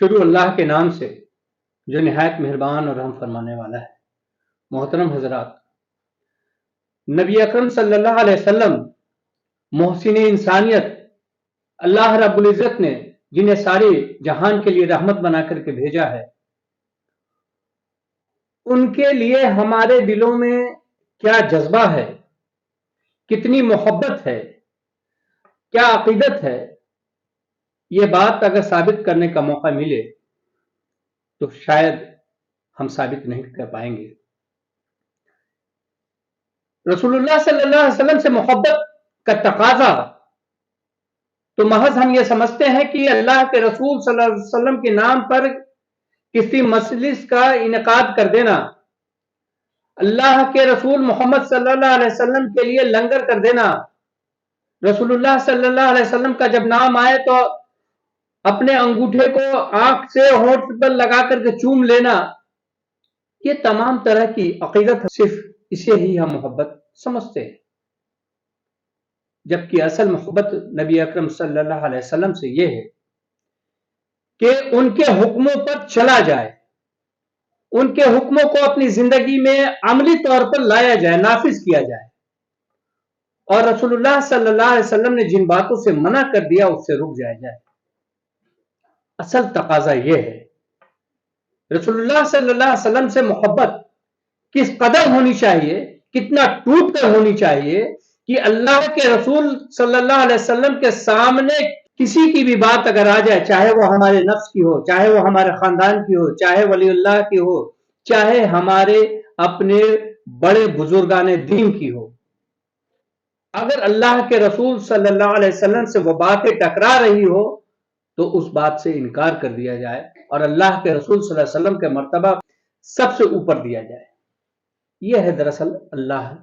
شروع اللہ کے نام سے جو نہایت مہربان اور رحم فرمانے والا ہے۔ محترم حضرات، نبی اکرم صلی اللہ علیہ وسلم محسن انسانیت اللہ رب العزت نے جنہیں سارے جہان کے لیے رحمت بنا کر کے بھیجا ہے، ان کے لیے ہمارے دلوں میں کیا جذبہ ہے، کتنی محبت ہے، کیا عقیدت ہے، یہ بات اگر ثابت کرنے کا موقع ملے تو شاید ہم ثابت نہیں کر پائیں گے۔ رسول اللہ صلی اللہ علیہ وسلم سے محبت کا تقاضا تو محض ہم یہ سمجھتے ہیں کہ اللہ کے رسول صلی اللہ علیہ وسلم کے نام پر کسی مجلس کا انعقاد کر دینا، اللہ کے رسول محمد صلی اللہ علیہ وسلم کے لیے لنگر کر دینا، رسول اللہ صلی اللہ علیہ وسلم کا جب نام آئے تو اپنے انگوٹھے کو آنکھ سے ہونٹ پر لگا کر کے چوم لینا، یہ تمام طرح کی عقیدت صرف اسے ہی ہم محبت سمجھتے ہیں، جبکہ اصل محبت نبی اکرم صلی اللہ علیہ وسلم سے یہ ہے کہ ان کے حکموں پر چلا جائے، ان کے حکموں کو اپنی زندگی میں عملی طور پر لایا جائے، نافذ کیا جائے، اور رسول اللہ صلی اللہ علیہ وسلم نے جن باتوں سے منع کر دیا اس سے رک جائے۔ اصل تقاضا یہ ہے، رسول اللہ صلی اللہ علیہ وسلم سے محبت کس قدر ہونی چاہیے، کتنا ٹوٹ کر ہونی چاہیے کہ اللہ کے رسول صلی اللہ علیہ وسلم کے سامنے کسی کی بھی بات اگر آ جائے، چاہے وہ ہمارے نفس کی ہو، چاہے وہ ہمارے خاندان کی ہو، چاہے ولی اللہ کی ہو، چاہے ہمارے اپنے بڑے بزرگان دین کی ہو، اگر اللہ کے رسول صلی اللہ علیہ وسلم سے وہ باتیں ٹکرا رہی ہو تو اس بات سے انکار کر دیا جائے اور اللہ کے رسول صلی اللہ علیہ وسلم کے مرتبہ سب سے اوپر دیا جائے۔ یہ ہے دراصل اللہ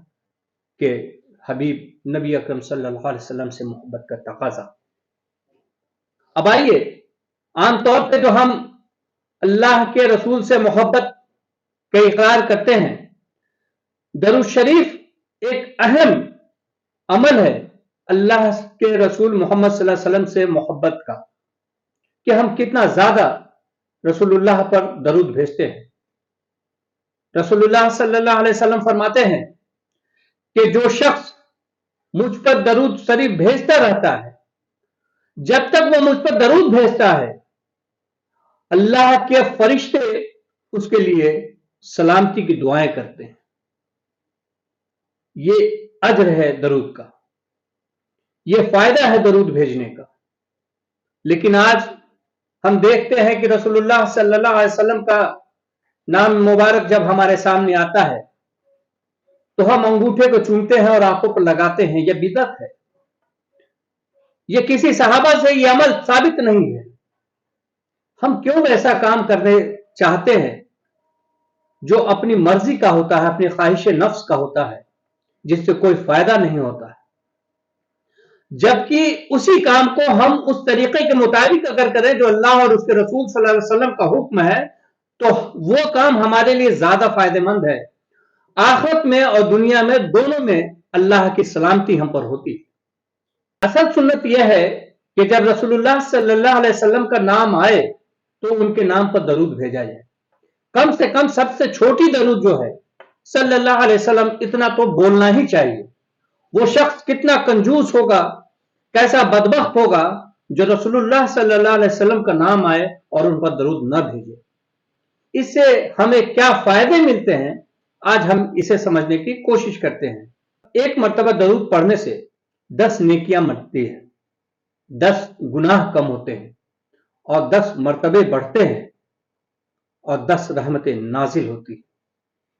کے حبیب نبی اکرم صلی اللہ علیہ وسلم سے محبت کا تقاضا۔ اب آئیے، عام طور پہ جو ہم اللہ کے رسول سے محبت کا اقرار کرتے ہیں، درود شریف ایک اہم عمل ہے اللہ کے رسول محمد صلی اللہ علیہ وسلم سے محبت کا، کہ ہم کتنا زیادہ رسول اللہ پر درود بھیجتے ہیں۔ رسول اللہ صلی اللہ علیہ وسلم فرماتے ہیں کہ جو شخص مجھ پر درود شریف بھیجتا رہتا ہے، جب تک وہ مجھ پر درود بھیجتا ہے، اللہ کے فرشتے اس کے لیے سلامتی کی دعائیں کرتے ہیں۔ یہ اجر ہے درود کا، یہ فائدہ ہے درود بھیجنے کا۔ لیکن آج ہم دیکھتے ہیں کہ رسول اللہ صلی اللہ علیہ وسلم کا نام مبارک جب ہمارے سامنے آتا ہے تو ہم انگوٹھے کو چومتے ہیں اور آنکھوں پر لگاتے ہیں۔ یہ بدعت ہے، یہ کسی صحابہ سے یہ عمل ثابت نہیں ہے۔ ہم کیوں ایسا کام کرنے چاہتے ہیں جو اپنی مرضی کا ہوتا ہے، اپنی خواہش نفس کا ہوتا ہے، جس سے کوئی فائدہ نہیں ہوتا ہے، جبکہ اسی کام کو ہم اس طریقے کے مطابق اگر کریں جو اللہ اور اس کے رسول صلی اللہ علیہ وسلم کا حکم ہے تو وہ کام ہمارے لیے زیادہ فائدہ مند ہے۔ آخرت میں اور دنیا میں دونوں میں اللہ کی سلامتی ہم پر ہوتی ہے۔ اصل سنت یہ ہے کہ جب رسول اللہ صلی اللہ علیہ وسلم کا نام آئے تو ان کے نام پر درود بھیجا جائے۔ کم سے کم سب سے چھوٹی درود جو ہے صلی اللہ علیہ وسلم، اتنا تو بولنا ہی چاہیے۔ وہ شخص کتنا کنجوس ہوگا، کیسا بدبخت ہوگا جو رسول اللہ صلی اللہ علیہ وسلم کا نام آئے اور ان پر درود نہ بھیجے۔ اس سے ہمیں کیا فائدے ملتے ہیں، آج ہم اسے سمجھنے کی کوشش کرتے ہیں۔ ایک مرتبہ درود پڑھنے سے 10 نیکیاں مٹتی ہیں، 10 گناہ کم ہوتے ہیں اور 10 مرتبے بڑھتے ہیں اور 10 رحمتیں نازل ہوتی ہیں۔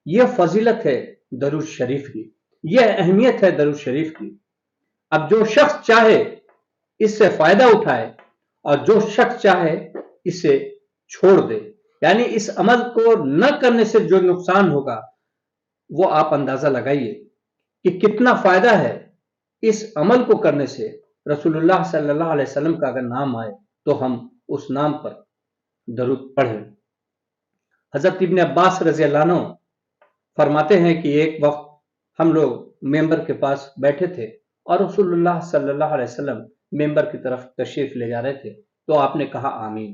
یہ فضیلت ہے درود شریف کی، یہ اہمیت ہے درود شریف کی۔ اب جو شخص چاہے اس سے فائدہ اٹھائے اور جو شخص چاہے اسے چھوڑ دے، یعنی اس عمل کو نہ کرنے سے جو نقصان ہوگا وہ آپ اندازہ لگائیے کہ کتنا فائدہ ہے اس عمل کو کرنے سے۔ رسول اللہ صلی اللہ علیہ وسلم کا اگر نام آئے تو ہم اس نام پر درود پڑھیں۔ حضرت ابن عباس رضی اللہ عنہ فرماتے ہیں کہ ایک وقت ہم لوگ ممبر کے پاس بیٹھے تھے اور رسول اللہ صلی اللہ علیہ وسلم ممبر کی طرف تشریف لے جا رہے تھے تو آپ نے کہا آمین۔